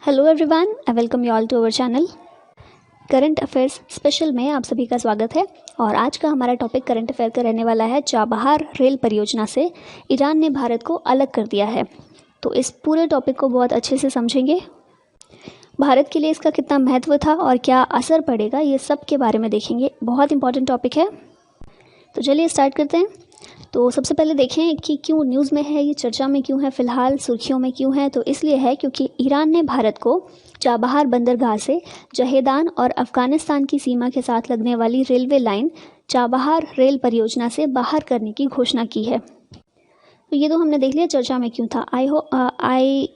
Hello everyone, I welcome you all to our channel. Current affairs special में आप सभी का स्वागत है। और आज का हमारा टॉपिक करंट अफेयर का रहने वाला है चाबहार रेल परियोजना से ईरान ने भारत को अलग कर दिया है। तो इस पूरे टॉपिक को बहुत अच्छे से समझेंगे। भारत के लिए इसका कितना महत्व था और क्या असर पड़ेगा, ये सब के बारे में देखेंगे। बहुत इंपॉर्टेंट टॉपिक है। तो चलिए स्टार्ट करते हैं। तो सबसे पहले देखें कि क्यों न्यूज़ में है, ये चर्चा में क्यों है, फ़िलहाल सुर्खियों में क्यों है। तो इसलिए है क्योंकि ईरान ने भारत को चाबहार बंदरगाह से जहेदान और अफ़गानिस्तान की सीमा के साथ लगने वाली रेलवे लाइन चाबहार रेल परियोजना से बाहर करने की घोषणा की है। तो ये तो हमने देख लिया चर्चा में क्यों था। आई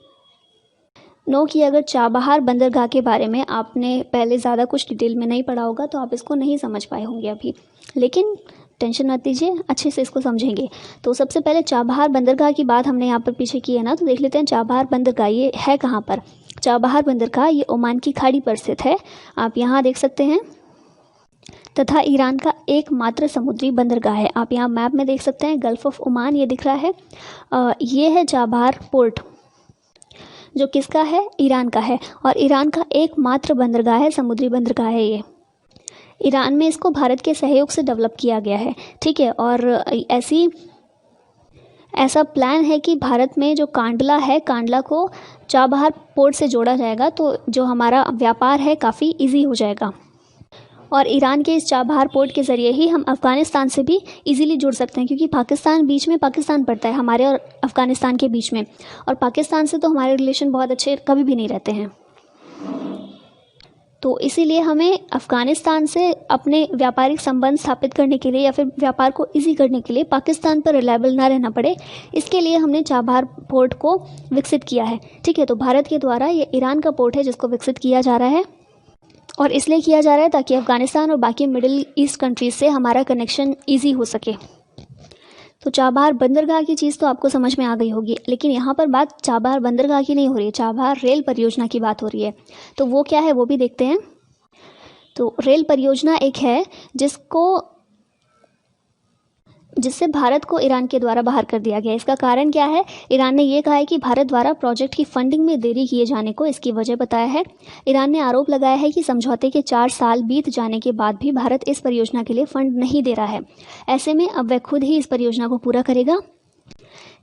नो कि अगर चाबहार बंदरगाह के बारे में आपने पहले ज़्यादा कुछ डिटेल में नहीं पढ़ा होगा तो आप इसको नहीं समझ पाए होंगे अभी, लेकिन टेंशन मत लीजिए, अच्छे से इसको समझेंगे। तो सबसे पहले चाबहार बंदरगाह की बात हमने यहाँ पर पीछे की है ना, तो देख लेते हैं चाबहार बंदरगाह ये है कहाँ पर। चाबहार बंदरगाह ये ओमान की खाड़ी पर स्थित है, आप यहाँ देख सकते हैं, तथा ईरान का एकमात्र समुद्री बंदरगाह है। आप यहाँ मैप में देख सकते हैं, गल्फ ऑफ ओमान ये दिख रहा है। ये है चाबहार पोर्ट, जो किसका है, ईरान का है। और ईरान का एकमात्र बंदरगाह है, समुद्री बंदरगाह है ये। ईरान में इसको भारत के सहयोग से डेवलप किया गया है, ठीक है। और ऐसा प्लान है कि भारत में जो कांडला है, कांडला को चाबहार पोर्ट से जोड़ा जाएगा, तो जो हमारा व्यापार है काफ़ी इजी हो जाएगा। और ईरान के इस चाबहार पोर्ट के ज़रिए ही हम अफ़गानिस्तान से भी इजीली जुड़ सकते हैं, क्योंकि पाकिस्तान बीच में, पाकिस्तान पड़ता है हमारे और अफ़गानिस्तान के बीच में। और पाकिस्तान से तो हमारे रिलेशन बहुत अच्छे कभी भी नहीं रहते हैं। तो इसीलिए हमें अफ़गानिस्तान से अपने व्यापारिक संबंध स्थापित करने के लिए या फिर व्यापार को इजी करने के लिए पाकिस्तान पर रिलायबल ना रहना पड़े, इसके लिए हमने चाबहार पोर्ट को विकसित किया है, ठीक है। तो भारत के द्वारा ये ईरान का पोर्ट है जिसको विकसित किया जा रहा है, और इसलिए किया जा रहा है ताकि अफ़गानिस्तान और बाकी मिडिल ईस्ट कंट्रीज से हमारा कनेक्शन ईजी हो सके। तो चाबहार बंदरगाह की चीज़ तो आपको समझ में आ गई होगी, लेकिन यहाँ पर बात चाबहार बंदरगाह की नहीं हो रही है, चाबहार रेल परियोजना की बात हो रही है। तो वो क्या है वो भी देखते हैं। तो रेल परियोजना एक है जिससे भारत को ईरान के द्वारा बाहर कर दिया गया। इसका कारण क्या है, ईरान ने ये कहा है कि भारत द्वारा प्रोजेक्ट की फंडिंग में देरी किए जाने को इसकी वजह बताया है। ईरान ने आरोप लगाया है कि समझौते के 4 साल बीत जाने के बाद भी भारत इस परियोजना के लिए फंड नहीं दे रहा है। ऐसे में अब वह खुद ही इस परियोजना को पूरा करेगा।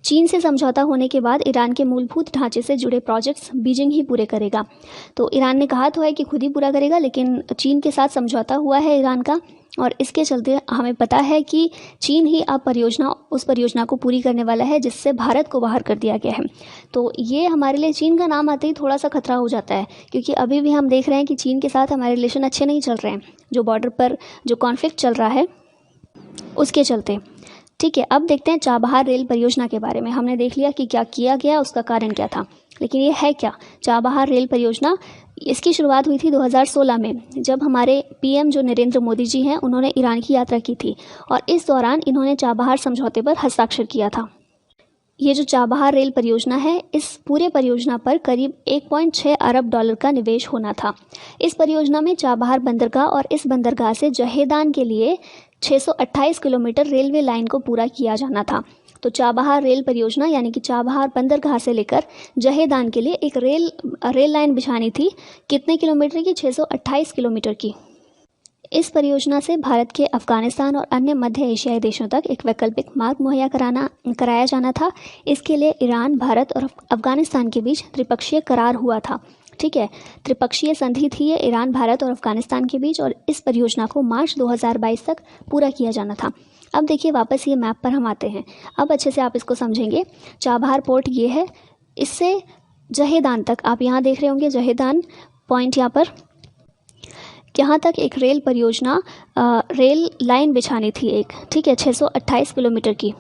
चीन से समझौता होने के बाद ईरान के मूलभूत ढांचे से जुड़े प्रोजेक्ट्स बीजिंग ही पूरे करेगा। तो ईरान ने कहा तो है कि खुद ही पूरा करेगा, लेकिन चीन के साथ समझौता हुआ है ईरान का, और इसके चलते हमें पता है कि चीन ही अब उस परियोजना को पूरी करने वाला है जिससे भारत को बाहर कर दिया गया है। तो ये हमारे लिए चीन का नाम आते ही थोड़ा सा खतरा हो जाता है, क्योंकि अभी भी हम देख रहे हैं कि चीन के साथ हमारे रिलेशन अच्छे नहीं चल रहे हैं, जो बॉर्डर पर जो कॉन्फ्लिक्ट चल रहा है उसके चलते, ठीक है। अब देखते हैं चाबहार रेल परियोजना के बारे में। हमने देख लिया कि क्या किया गया, उसका कारण क्या था, लेकिन ये है क्या चाबहार रेल परियोजना। इसकी शुरुआत हुई थी 2016 में, जब हमारे पीएम जो नरेंद्र मोदी जी हैं उन्होंने ईरान की यात्रा की थी, और इस दौरान इन्होंने चाबहार समझौते पर हस्ताक्षर किया था। ये जो चाबहार रेल परियोजना है, इस पूरे परियोजना पर करीब 1.6 अरब डॉलर का निवेश होना था। इस परियोजना में चाबहार बंदरगाह और इस बंदरगाह से जहेदान के लिए 628 किलोमीटर रेलवे लाइन को पूरा किया जाना था। तो चाबहार रेल परियोजना यानी कि चाबहार बंदरगाह से लेकर जहेदान के लिए एक रेल लाइन बिछानी थी। कितने किलोमीटर की, 628 किलोमीटर की। इस परियोजना से भारत के अफ़गानिस्तान और अन्य मध्य एशियाई देशों तक एक वैकल्पिक मार्ग मुहैया कराया जाना था। इसके लिए ईरान, भारत और अफ़गानिस्तान के बीच त्रिपक्षीय करार हुआ था, ठीक है। त्रिपक्षीय संधि थी ये ईरान, भारत और अफ़गानिस्तान के बीच, और इस परियोजना को मार्च 2022 तक पूरा किया जाना था। अब देखिए वापस ये मैप पर हम आते हैं, अब अच्छे से आप इसको समझेंगे। चाबहार पोर्ट ये है, इससे जहेदान तक आप यहाँ देख रहे होंगे, जहेदान पॉइंट यहाँ पर, यहाँ तक एक रेल परियोजना, रेल लाइन बिछानी थी एक, ठीक है, 628 किलोमीटर की।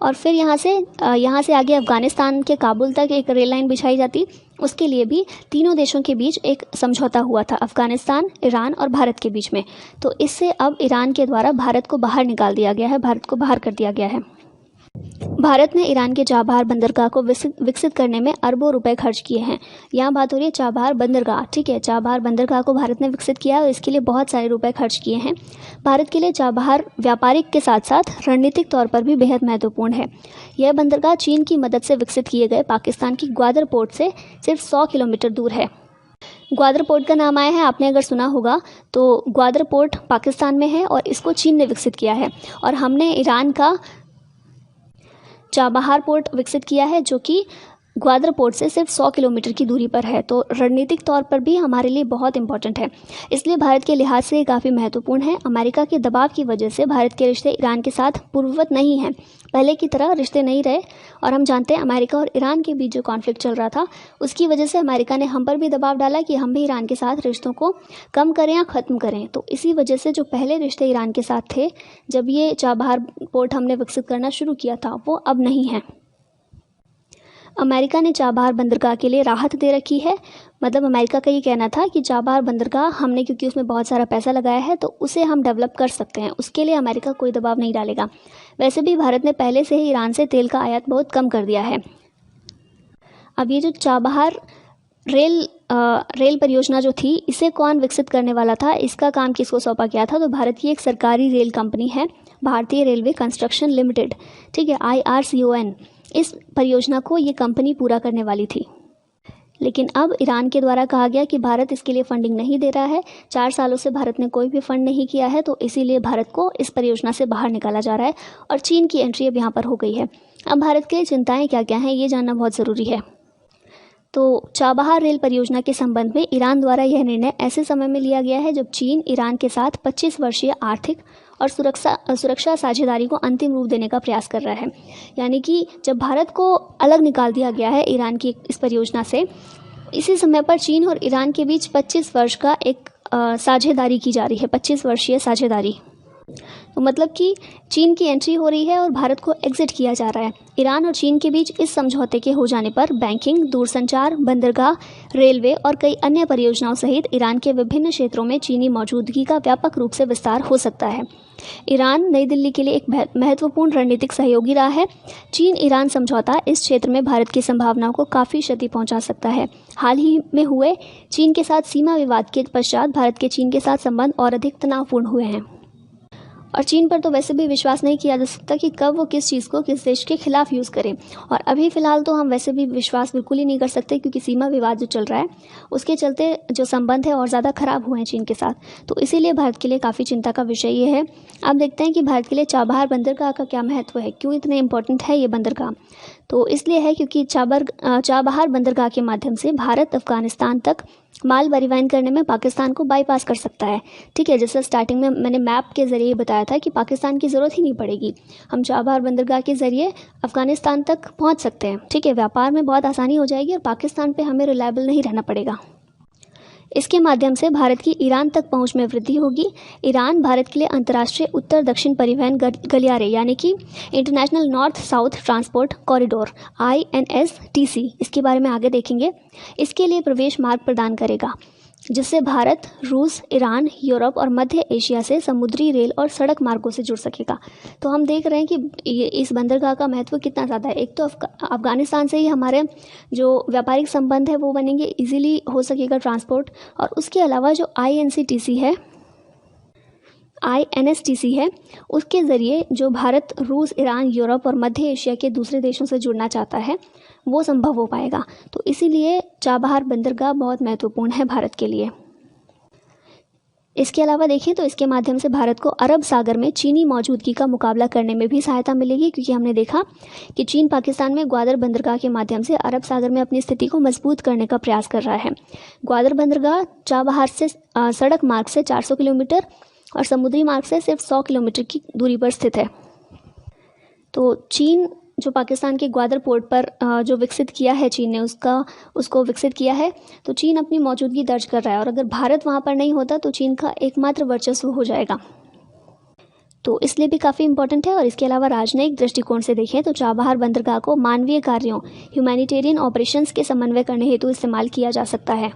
और फिर यहाँ से आगे अफ़गानिस्तान के काबुल तक एक रेल लाइन बिछाई जाती। उसके लिए भी तीनों देशों के बीच एक समझौता हुआ था, अफ़गानिस्तान, ईरान और भारत के बीच में। तो इससे अब ईरान के द्वारा भारत को बाहर निकाल दिया गया है, भारत को बाहर कर दिया गया है। भारत ने ईरान के चाबहार बंदरगाह को विकसित करने में अरबों रुपए खर्च किए हैं। यहाँ बात हो रही है चाबहार बंदरगाह, ठीक है। चाबहार बंदरगाह को भारत ने विकसित किया और इसके लिए बहुत सारे रुपए खर्च किए हैं। भारत के लिए चाबहार व्यापारिक के साथ साथ रणनीतिक तौर पर भी बेहद महत्वपूर्ण है। यह बंदरगाह चीन की मदद से विकसित किए गए पाकिस्तान की ग्वादर पोर्ट से सिर्फ 100 किलोमीटर दूर है। ग्वादर पोर्ट का नाम आया है, आपने अगर सुना होगा तो ग्वादर पोर्ट पाकिस्तान में है और इसको चीन ने विकसित किया है। और हमने ईरान का चाबहार पोर्ट विकसित किया है जो कि ग्वादर पोर्ट से सिर्फ 100 किलोमीटर की दूरी पर है। तो रणनीतिक तौर पर भी हमारे लिए बहुत इंपॉर्टेंट है, इसलिए भारत के लिहाज से काफ़ी महत्वपूर्ण है। अमेरिका के दबाव की वजह से भारत के रिश्ते ईरान के साथ पूर्ववत नहीं हैं, पहले की तरह रिश्ते नहीं रहे। और हम जानते हैं अमेरिका और ईरान के बीच जो कॉन्फ्लिक्ट चल रहा था उसकी वजह से अमेरिका ने हम पर भी दबाव डाला कि हम भी ईरान के साथ रिश्तों को कम करें या ख़त्म करें। तो इसी वजह से जो पहले रिश्ते ईरान के साथ थे, जब ये चाबहार पोर्ट हमने विकसित करना शुरू किया था, वो अब नहीं है। अमेरिका ने चाबहार बंदरगाह के लिए राहत दे रखी है। मतलब अमेरिका का ये कहना था कि चाबहार बंदरगाह हमने, क्योंकि उसमें बहुत सारा पैसा लगाया है, तो उसे हम डेवलप कर सकते हैं, उसके लिए अमेरिका कोई दबाव नहीं डालेगा। वैसे भी भारत ने पहले से ही ईरान से तेल का आयात बहुत कम कर दिया है। अब ये जो चाबहार रेल परियोजना जो थी, इसे कौन विकसित करने वाला था, इसका काम किसको सौंपा गया था? तो भारत की एक सरकारी रेल कंपनी है, भारतीय रेलवे कंस्ट्रक्शन लिमिटेड, ठीक है, IRCON। इस परियोजना को ये कंपनी पूरा करने वाली थी। लेकिन अब ईरान के द्वारा कहा गया कि भारत इसके लिए फंडिंग नहीं दे रहा है। 4 सालों से भारत ने कोई भी फंड नहीं किया है, तो इसीलिए भारत को इस परियोजना से बाहर निकाला जा रहा है और चीन की एंट्री अब यहाँ पर हो गई है। अब भारत के लिए चिंताएं क्या क्या हैं, ये जानना बहुत ज़रूरी है। तो चाबहार रेल परियोजना के संबंध में ईरान द्वारा यह निर्णय ऐसे समय में लिया गया है जब चीन ईरान के साथ 25 वर्षीय आर्थिक और सुरक्षा साझेदारी को अंतिम रूप देने का प्रयास कर रहा है। यानी कि जब भारत को अलग निकाल दिया गया है ईरान की इस परियोजना से, इसी समय पर चीन और ईरान के बीच 25 वर्ष का एक साझेदारी की जा रही है, 25 वर्षीय साझेदारी। तो मतलब कि चीन की एंट्री हो रही है और भारत को एग्जिट किया जा रहा है। ईरान और चीन के बीच इस समझौते के हो जाने पर बैंकिंग, दूरसंचार, बंदरगाह, रेलवे और कई अन्य परियोजनाओं सहित ईरान के विभिन्न क्षेत्रों में चीनी मौजूदगी का व्यापक रूप से विस्तार हो सकता है। ईरान नई दिल्ली के लिए एक महत्वपूर्ण रणनीतिक सहयोगी रहा है। चीन ईरान समझौता इस क्षेत्र में भारत की संभावनाओं को काफ़ी क्षति पहुंचा सकता है। हाल ही में हुए चीन के साथ सीमा विवाद के पश्चात भारत के चीन के साथ संबंध और अधिक तनावपूर्ण हुए हैं। और चीन पर तो वैसे भी विश्वास नहीं किया जा सकता कि कब वो किस चीज़ को किस देश के खिलाफ यूज़ करें। और अभी फ़िलहाल तो हम वैसे भी विश्वास बिल्कुल ही नहीं कर सकते, क्योंकि सीमा विवाद जो चल रहा है उसके चलते जो संबंध है और ज़्यादा ख़राब हुए हैं चीन के साथ। तो इसीलिए भारत के लिए काफ़ी चिंता का विषय ये है। अब देखते हैं कि भारत के लिए चाबहार बंदरगाह का क्या महत्व है, क्यों इतने इंपॉर्टेंट है ये बंदरगाह। तो इसलिए है क्योंकि चाबहार बंदरगाह के माध्यम से भारत अफगानिस्तान तक माल परिवहन करने में पाकिस्तान को बाईपास कर सकता है। ठीक है, जैसे स्टार्टिंग में मैंने मैप के ज़रिए बताया था कि पाकिस्तान की ज़रूरत ही नहीं पड़ेगी, हम चाबहार बंदरगाह के ज़रिए अफगानिस्तान तक पहुंच सकते हैं। ठीक है, व्यापार में बहुत आसानी हो जाएगी और पाकिस्तान पे हमें रिलायबल नहीं रहना पड़ेगा। इसके माध्यम से भारत की ईरान तक पहुंच में वृद्धि होगी। ईरान भारत के लिए अंतर्राष्ट्रीय उत्तर दक्षिण परिवहन गलियारे यानी कि international north south transport corridor INSTC, इसके बारे में आगे देखेंगे, इसके लिए प्रवेश मार्ग प्रदान करेगा, जिससे भारत रूस, ईरान, यूरोप और मध्य एशिया से समुद्री, रेल और सड़क मार्गों से जुड़ सकेगा। तो हम देख रहे हैं कि इस बंदरगाह का महत्व कितना ज़्यादा है। एक तो अफगानिस्तान से ही हमारे जो व्यापारिक संबंध है वो बनेंगे, इजीली हो सकेगा ट्रांसपोर्ट। और उसके अलावा जो INSTC है उसके ज़रिए जो भारत रूस, ईरान, यूरोप और मध्य एशिया के दूसरे देशों से जुड़ना चाहता है वो संभव हो पाएगा। तो इसीलिए चाबहार बंदरगाह बहुत महत्वपूर्ण है भारत के लिए। इसके अलावा देखें तो इसके माध्यम से भारत को अरब सागर में चीनी मौजूदगी का मुकाबला करने में भी सहायता मिलेगी, क्योंकि हमने देखा कि चीन पाकिस्तान में ग्वादर बंदरगाह के माध्यम से अरब सागर में अपनी स्थिति को मजबूत करने का प्रयास कर रहा है। ग्वादर बंदरगाह चाबहार से सड़क मार्ग से 400 किलोमीटर और समुद्री मार्ग से सिर्फ 100 किलोमीटर की दूरी पर स्थित है। तो चीन जो पाकिस्तान के ग्वादर पोर्ट पर जो विकसित किया है चीन ने उसको विकसित किया है, तो चीन अपनी मौजूदगी दर्ज कर रहा है। और अगर भारत वहाँ पर नहीं होता तो चीन का एकमात्र वर्चस्व हो जाएगा। तो इसलिए भी काफ़ी इंपॉर्टेंट है। और इसके अलावा राजनयिक दृष्टिकोण से देखें तो चाबहार बंदरगाह को मानवीय कार्यों, ह्यूमैनिटेरियन ऑपरेशंस के समन्वय करने हेतु इस्तेमाल किया जा सकता है।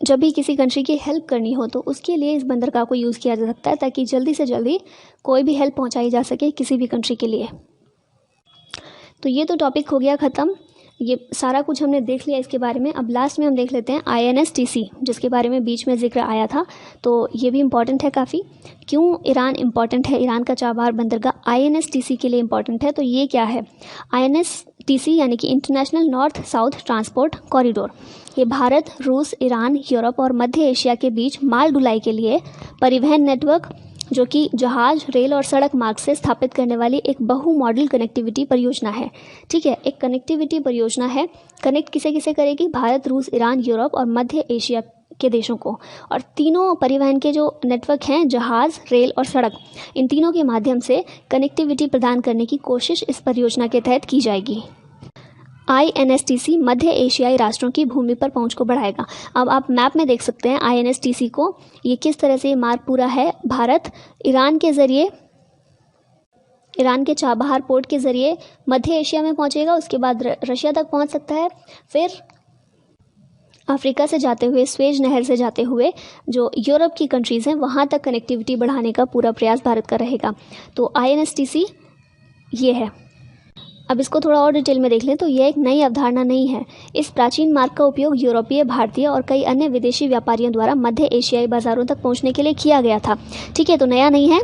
जब भी किसी कंट्री की हेल्प करनी हो तो उसके लिए इस बंदरगाह को यूज़ किया जा सकता है, ताकि जल्दी से जल्दी कोई भी हेल्प पहुंचाई जा सके किसी भी कंट्री के लिए। तो ये तो टॉपिक हो गया ख़त्म, ये सारा कुछ हमने देख लिया इसके बारे में। अब लास्ट में हम देख लेते हैं INSTC, जिसके बारे में बीच में जिक्र आया था, तो ये भी इम्पॉर्टेंट है काफ़ी। क्यों ईरान इम्पॉर्टेंट है, ईरान का चाबहार बंदरगाह INSTC के लिए इम्पॉर्टेंट है, तो ये क्या है? INSTC यानी कि international north south transport corridor, ये भारत, रूस, ईरान, यूरोप और मध्य एशिया के बीच माल ढुलाई के लिए परिवहन नेटवर्क, जो कि जहाज, रेल और सड़क मार्ग से स्थापित करने वाली एक बहु मॉडल कनेक्टिविटी परियोजना है। ठीक है, एक कनेक्टिविटी परियोजना है। कनेक्ट किसे किसे करेगी? भारत, रूस, ईरान, यूरोप और मध्य एशिया के देशों को। और तीनों परिवहन के जो नेटवर्क हैं, जहाज, रेल और सड़क, इन तीनों के माध्यम से कनेक्टिविटी प्रदान करने की कोशिश इस परियोजना के तहत की जाएगी। INSTC मध्य एशियाई राष्ट्रों की भूमि पर पहुंच को बढ़ाएगा। अब आप मैप में देख सकते हैं INSTC को, ये किस तरह से मार्ग पूरा है। भारत ईरान के ज़रिए, ईरान के चाबहार पोर्ट के ज़रिए मध्य एशिया में पहुंचेगा, उसके बाद रशिया तक पहुंच सकता है, फिर अफ्रीका से जाते हुए, स्वेज नहर से जाते हुए जो यूरोप की कंट्रीज़ हैं वहाँ तक कनेक्टिविटी बढ़ाने का पूरा प्रयास भारत का रहेगा। तो INSTC ये है। अब इसको थोड़ा और डिटेल में देख लें तो यह एक नई अवधारणा नहीं है। इस प्राचीन मार्ग का उपयोग यूरोपीय, भारतीय और कई अन्य विदेशी व्यापारियों द्वारा मध्य एशियाई बाज़ारों तक पहुंचने के लिए किया गया था। ठीक है, तो नया नहीं है।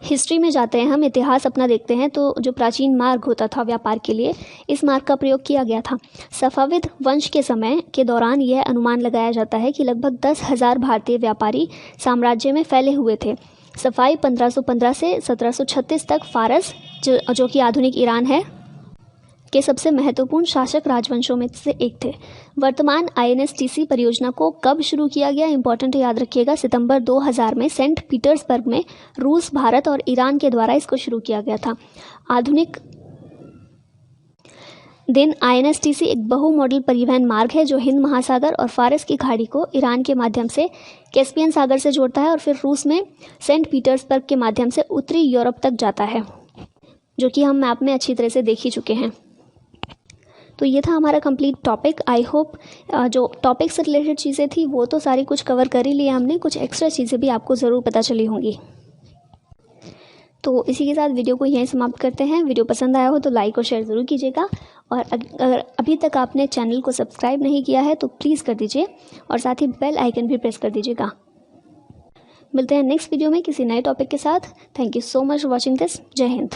हिस्ट्री में जाते हैं हम, इतिहास अपना देखते हैं, तो जो प्राचीन मार्ग होता था व्यापार के लिए, इस मार्ग का प्रयोग किया गया था। सफाविद वंश के समय के दौरान यह अनुमान लगाया जाता है कि लगभग 10,000 भारतीय व्यापारी साम्राज्य में फैले हुए थे। सफाई 1515 से 1736 तक फारस, जो कि आधुनिक ईरान है, के सबसे महत्वपूर्ण शासक राजवंशों में से एक थे। वर्तमान INSTC परियोजना को कब शुरू किया गया? इंपॉर्टेंट याद रखिएगा, सितंबर 2000 में सेंट पीटर्सबर्ग में रूस, भारत और ईरान के द्वारा इसको शुरू किया गया था। आधुनिक दिन INSTC एक बहु मॉडल परिवहन मार्ग है जो हिंद महासागर और फारस की खाड़ी को ईरान के माध्यम से कैस्पियन सागर से जोड़ता है और फिर रूस में सेंट पीटर्सबर्ग के माध्यम से उत्तरी यूरोप तक जाता है, जो कि हम मैप में अच्छी तरह से देख ही चुके हैं। तो ये था हमारा कंप्लीट टॉपिक। आई होप जो टॉपिक से रिलेटेड चीज़ें थी वो तो सारी कुछ कवर कर ही लिया हमने, कुछ एक्स्ट्रा चीज़ें भी आपको ज़रूर पता चली होंगी। तो इसी के साथ वीडियो को यहीं समाप्त करते हैं। वीडियो पसंद आया हो तो लाइक और शेयर ज़रूर कीजिएगा, और अगर अभी तक आपने चैनल को सब्सक्राइब नहीं किया है तो प्लीज़ कर दीजिए, और साथ ही बेल आइकन भी प्रेस कर दीजिएगा। मिलते हैं नेक्स्ट वीडियो में किसी नए टॉपिक के साथ। Thank you so much for watching this. जय हिंद।